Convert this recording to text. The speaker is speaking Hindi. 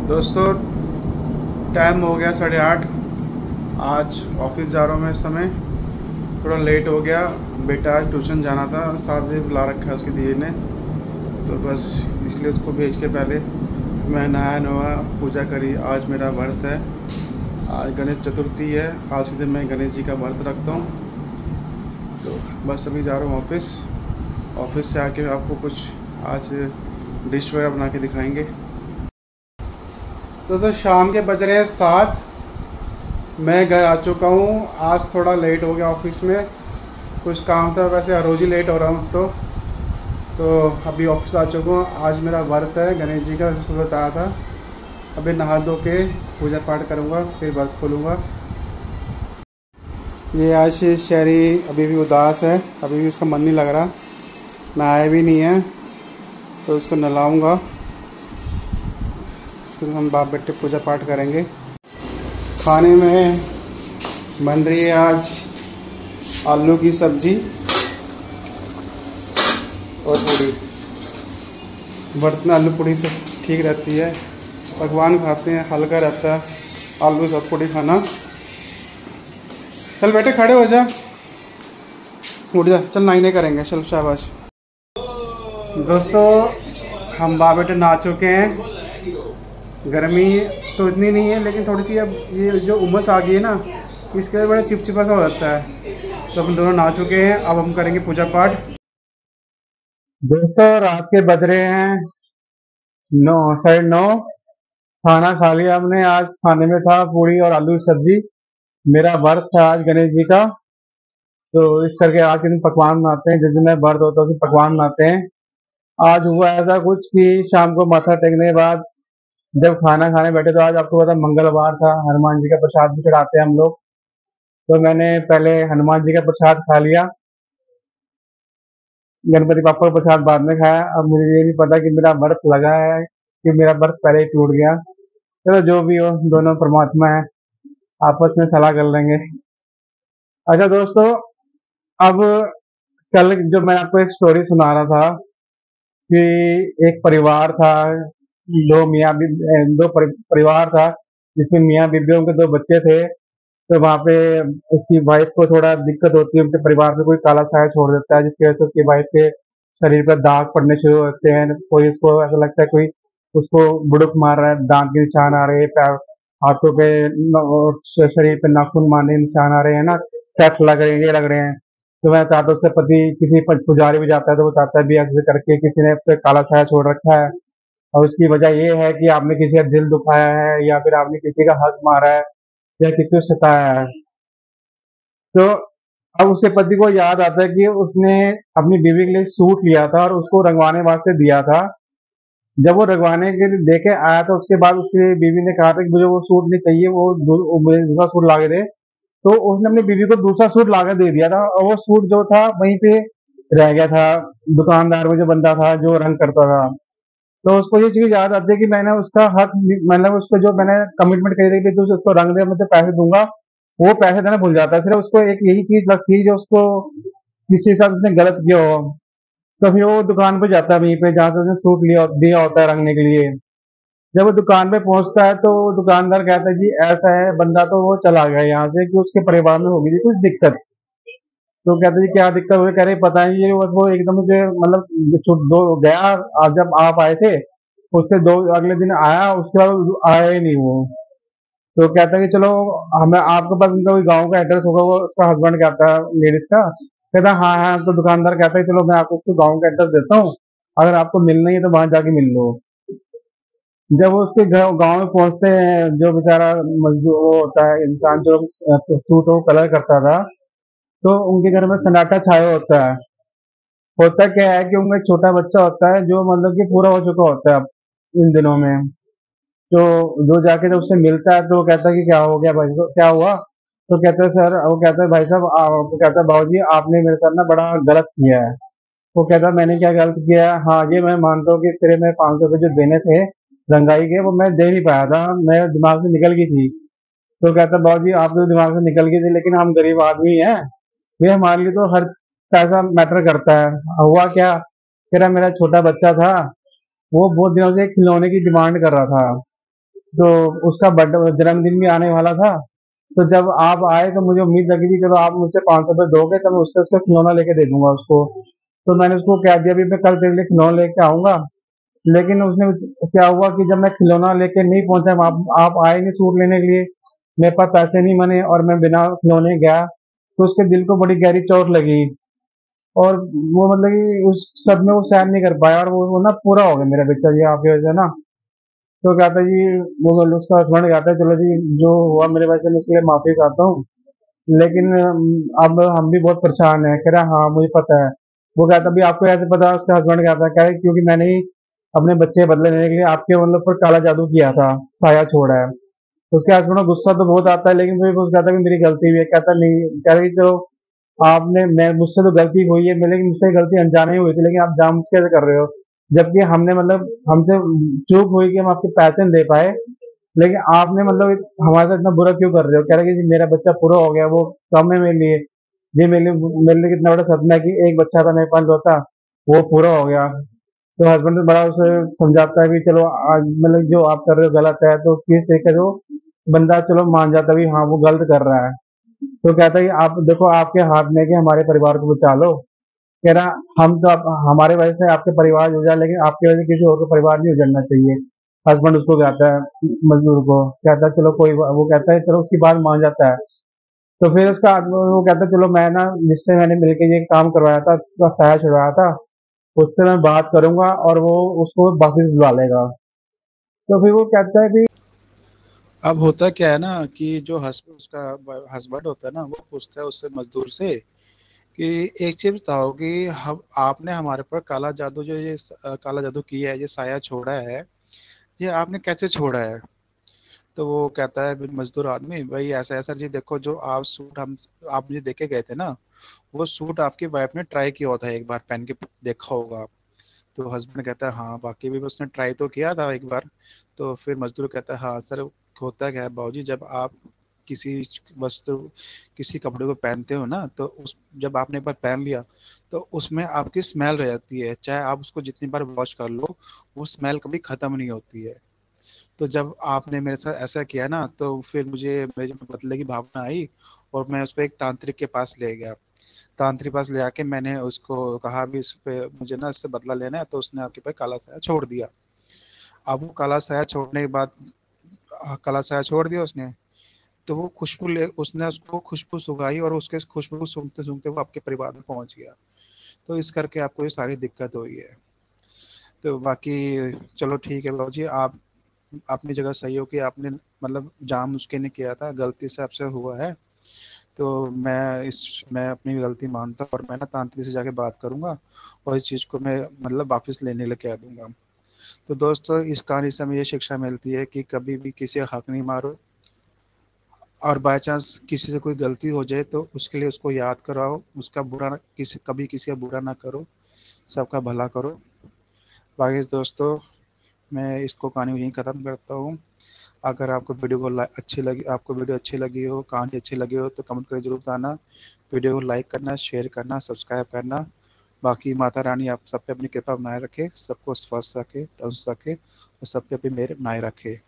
दोस्तों, टाइम हो गया 8:30। आज ऑफिस जा रहा हूँ मैं इस समय। थोड़ा लेट हो गया। बेटा आज ट्यूशन जाना था, 7 बजे बुला रखा है उसकी दीदी ने। तो बस इसलिए उसको भेज के पहले मैं नहाया नहा पूजा करी। आज मेरा व्रत है। आज गणेश चतुर्थी है। आज के दिन मैं गणेश जी का व्रत रखता हूँ। तो बस अभी जा रहा हूँ ऑफिस। ऑफिस से आके आपको कुछ आज डिश वगैरह बना के दिखाएंगे। तो शाम के बज रहे हैं 7। मैं घर आ चुका हूँ। आज थोड़ा लेट हो गया ऑफिस में, कुछ काम था। वैसे हर रोज़ ही लेट हो रहा हूँ। तो अभी ऑफिस आ चुका हूँ। आज मेरा व्रत है गणेश जी का, जैसे बताया था। अभी नहा धो के पूजा पाठ करूँगा, फिर व्रत खोलूँगा। ये आज शहरी अभी भी उदास है, अभी भी उसका मन नहीं लग रहा, नहाया भी नहीं है। तो उसको नहलाऊँगा, फिर हम बाप बेटे पूजा पाठ करेंगे। खाने में बन रही है आज आलू की सब्जी और पूड़ी। व्रत में आलू पूड़ी से ठीक रहती है। पकवान खाते हैं, हल्का रहता है आलू सब पूड़ी खाना। चल बेटे खड़े हो जा, उठ जा, चल नाइने करेंगे, चल शाबाश। दोस्तों, हम बाप बेटे नहा चुके हैं। गर्मी तो इतनी नहीं है, लेकिन थोड़ी सी अब ये जो उमस आ गई है ना, इसके वजह बड़ा चिपचिपा सा हो जाता है। तो हम दोनों नहा चुके हैं, अब हम करेंगे पूजा पाठ। दोस्तों, रात के बज रहे हैं 9, 9:30। खाना खा लिया हमने। आज खाने में था पूड़ी और आलू की सब्जी। मेरा व्रत था आज गणेश जी का, तो इस करके आज के दिन पकवान बनाते हैं। जिस दिन व्रत होता है उस दिन पकवान बनाते हैं। आज हुआ ऐसा कुछ कि शाम को माथा टेकने के बाद जब खाना खाने बैठे, तो आज आपको पता मंगलवार था, हनुमान जी का प्रसाद भी चढ़ाते हैं हम लोग। तो मैंने पहले हनुमान जी का प्रसाद खा लिया, गणपति पापा का प्रसाद बाद में खाया। अब मुझे ये नहीं पता कि मेरा व्रत लगा है कि मेरा व्रत पहले ही टूट गया। चलो जो भी हो, दोनों परमात्मा है, आपस में सलाह कर लेंगे। अच्छा दोस्तों, अब कल जो मैं आपको एक स्टोरी सुना रहा था कि एक परिवार था, दो परिवार था, जिसमें मियाँ बीबी उनके 2 बच्चे थे। तो वहाँ पे उसकी वाइफ को थोड़ा दिक्कत होती है, उनके परिवार में कोई काला साया छोड़ देता है, जिसकी वजह से उसकी वाइफ के शरीर पर दाग पड़ने शुरू होते हैं। कोई उसको ऐसा लगता है कोई उसको बुड़ुक मार रहा है, दांत के निशान आ रहे हैं, पैर हाथों पे और शरीर पे नाखून मारने के निशान आ रहे हैं ना, टच लग रहे हैं, ये लग रहे हैं। तो मैं चाहता उसका पति किसी पुजारी भी जाता है, तो वो चाहता है भी ऐसे करके किसी ने पे काला साया छोड़ रखा है, और उसकी वजह ये है कि आपने किसी का दिल दुखाया है, या फिर आपने किसी का हक मारा है, या किसी को सताया है। तो अब उसके पति को याद आता है कि उसने अपनी बीवी के लिए सूट लिया था और उसको रंगवाने वास्ते दिया था। जब वो रंगवाने के लिए देके आया, तो उसके बाद उसकी बीवी ने कहा था कि मुझे वो सूट नहीं चाहिए, वो मुझे दूसरा सूट ला के दे। तो उसने अपनी बीवी को दूसरा सूट ला के दे दिया था, और वो सूट जो था वहीं पे रह गया था। दुकानदार में जो बंदा था जो रंग करता था, तो उसको ये चीज याद आती है कि मैंने उसका हक, मतलब उसको जो मैंने कमिटमेंट करी थी कि तू उसको रंग दे, मैं तुझे पैसे दूंगा, वो पैसे देना भूल जाता है। सिर्फ उसको एक यही चीज लगती है जो उसको किसी के साथ उसने गलत किया हो। तो फिर वो दुकान पे जाता है, वहीं पे जहाँ से उसने सूट लिया दिया होता है रंगने के लिए। जब वो दुकान पे पहुंचता है, तो दुकानदार कहता है जी ऐसा है, बंदा तो वो चला गया यहाँ से कि उसके परिवार में होगी थी कुछ दिक्कत। तो कहते जी क्या दिक्कत हुई? कह रहे पता नहीं, ये बस वो एकदम से मतलब दो गया। आज जब आप आए थे उससे दो अगले दिन आया, उसके बाद आया ही नहीं वो। तो कहता है कि चलो, हमें आपके पास उनका कोई गांव का एड्रेस होगा, वो उसका हस्बैंड कहता है लेडीज का। कहता है हाँ हाँ। तो दुकानदार कहता है चलो मैं आपको उसको गाँव का एड्रेस देता हूँ, अगर आपको मिलना ही है तो वहां जाके मिल लो। जब वो उसके गाँव में पहुंचते हैं, जो बेचारा मजदूर वो होता है इंसान जो सूट को कलर करता था, तो उनके घर में सन्नाटा छाया होता है। होता क्या है कि उनका एक छोटा बच्चा होता है जो मतलब कि पूरा हो चुका होता है अब इन दिनों में। तो जो जाके जब उससे मिलता है, तो वो कहता है कि क्या हो गया भाई, तो क्या हुआ? तो कहता है सर, वो कहता है भाई साहब, वो कहता है बाबूजी आपने मेरे साथ ना बड़ा गलत किया है। वो कहता है मैंने क्या गलत किया है? हाँ ये मैं मानता हूँ कि तेरे में 500 रुपये जो देने थे रंगाई के, वो मैं दे नहीं पाया था, मेरे दिमाग से निकल गई थी। तो कहता है बाबूजी आपके तो दिमाग से निकल गई थी, लेकिन हम गरीब आदमी हैं, ये हमारे लिए तो हर पैसा मैटर करता है। हुआ क्या, कह रहा मेरा छोटा बच्चा था, वो बहुत दिनों से खिलौने की डिमांड कर रहा था। तो उसका बर्थडे जन्मदिन भी आने वाला था। तो जब आप आए तो मुझे उम्मीद लगी थी चलो आप मुझसे 500 रुपये दोगे तो मैं उससे उसका खिलौना लेके दे दूंगा उसको। तो मैंने उसको कह दिया अभी मैं कल तेरे लिए खिलौना लेके आऊंगा। लेकिन उसने क्या हुआ कि जब मैं खिलौना लेके नहीं पहुंचा, आप आए नहीं सूट लेने के लिए, मेरे पास पैसे नहीं बने और मैं बिना खिलौने गया, तो उसके दिल को बड़ी गहरी चोट लगी। और वो मतलब कि उस सब में वो सहन नहीं कर पाया और वो ना पूरा हो गया मेरा बच्चा जी आपकी वजह से ना। तो कहता है जी, वो मतलब उसका हस्बैंड कहता है चलो जी जो हुआ मेरे वजह से मैं उसके लिए माफी चाहता हूँ। लेकिन अब हम भी बहुत परेशान हैं। कह रहा हाँ मुझे पता है। वो कहता भी आपको ऐसे पता है, उसका हस्बैंड कहता है कह रहे क्योंकि मैंने ही अपने बच्चे बदले लेने के लिए आपके मतलब पर काला जादू किया था, साया छोड़ा है। तो उसके हस्बैंड को गुस्सा तो बहुत आता है लेकिन फिर वो कहता है कि मेरी गलती हुई है। कहता नहीं, कह रही तो आपने मैं मुझसे तो गलती हुई है लेकिन मुझसे गलती अनजाने ही हुई थी, लेकिन आप जानबूझ के ऐसे कर रहे हो। जबकि हमने मतलब हमसे चूक हुई कि हम आपके पैसे नहीं दे पाए, लेकिन आपने मतलब हमारे साथ इतना बुरा क्यों कर रहे हो। कह रहे कि जी मेरा बच्चा पूरा हो गया, वो कम है मेरे लिए। ये मेरे लिए कितना बड़ा सपना है कि एक बच्चा था मेरे पास होता, वो पूरा हो गया। तो हस्बैंड भी बड़ा उसे समझाता है कि चलो आज मतलब जो आप कर रहे हो गलत है, तो किस तरीके से वो बंदा चलो मान जाता है भी हाँ वो गलत कर रहा है। तो कहता है कि आप देखो आपके हाथ में है कि हमारे परिवार को बचा लो। कह रहा हम तो हमारे वजह से आपके परिवार उजड़ा, लेकिन आपकी वजह से किसी और का परिवार नहीं उजड़ना चाहिए। हस्बैंड उसको कहता है मजदूर को, कहता है चलो वो कहता है चलो उसकी बात मान जाता है। तो फिर वो कहता है चलो मैं ना जिससे मैंने मिलकर ये काम करवाया था, उसका साया छुड़वाया था, उससे मैं बात करूंगा और वो उसको वापस बुला लेगा। तो फिर वो कहता है कि अब होता क्या है ना कि जो हस्बैंड उसका हस्बैंड होता है ना, वो पूछता है उससे, मजदूर से, कि एक चीज बताओ कि हम आपने हमारे पर काला जादू जो ये काला जादू किया है, ये साया छोड़ा है, ये आपने कैसे छोड़ा है। तो वो कहता है मजदूर आदमी, भाई ऐसा है सर जी, देखो जो आप सूट हम आप मुझे देके गए थे ना, वो सूट आपकी वाइफ ने ट्राई किया था, एक बार पहन के देखा होगा आप। तो हस्बैंड कहता है हाँ बाकी भी उसने ट्राई तो किया था एक बार। तो फिर मजदूर कहता है हाँ सर, होता क्या है बाबूजी, जब आप किसी वस्तु किसी कपड़े को पहनते हो ना, तो उस जब आपने एक बार पहन लिया, तो उसमें आपकी स्मेल रह जाती है, चाहे आप उसको जितनी बार वॉश कर लो, वो स्मेल कभी खत्म नहीं होती है। तो जब आपने मेरे साथ ऐसा किया ना, तो फिर मुझे मेरे बदले की भावना आई, और मैं उसको एक तांत्रिक के पास ले गया। तांत्रिक पास ले आके मैंने उसको कहा भी इस पे मुझे ना इससे बदला लेना है, तो उसने आपके पे काला साया छोड़ दिया। अब वो काला साया छोड़ने के बाद, काला साया छोड़ दिया उसने, तो वो खुशबू ले उसने उसको खुशबू सुंघाई, और उसके खुशबू सूंघते सूंघते वो आपके परिवार में पहुंच गया। तो इस करके आपको ये सारी दिक्कत हुई है। तो बाकी चलो ठीक है बाबूजी, आप अपनी जगह सही हो कि आपने मतलब जानबूझ के नहीं किया था, गलती से आपसे हुआ है। तो मैं अपनी गलती मानता हूँ, और मैं ना तांत्रिक से जाके बात करूंगा, और इस चीज़ को मैं मतलब वापस लेने लेके आ दूंगा। तो दोस्तों, इस कहानी से हमें ये शिक्षा मिलती है कि कभी भी किसी का हक नहीं मारो, और बाय चांस किसी से कोई गलती हो जाए तो उसके लिए उसको याद कराओ, उसका किसी का बुरा ना करो, सबका भला करो। बाकी दोस्तों, मैं इसको कहानी यहीं ख़त्म करता हूँ। अगर आपको वीडियो अच्छी लगी हो, कहानी अच्छी लगी हो, तो कमेंट करके जरूर बताना। वीडियो को लाइक करना, शेयर करना, सब्सक्राइब करना। बाकी माता रानी आप सब पे अपनी कृपा बनाए रखे, सबको स्वस्थ रखे, तंदुरुस्त रखे, और सब पे अपनी मेहर बनाए रखे।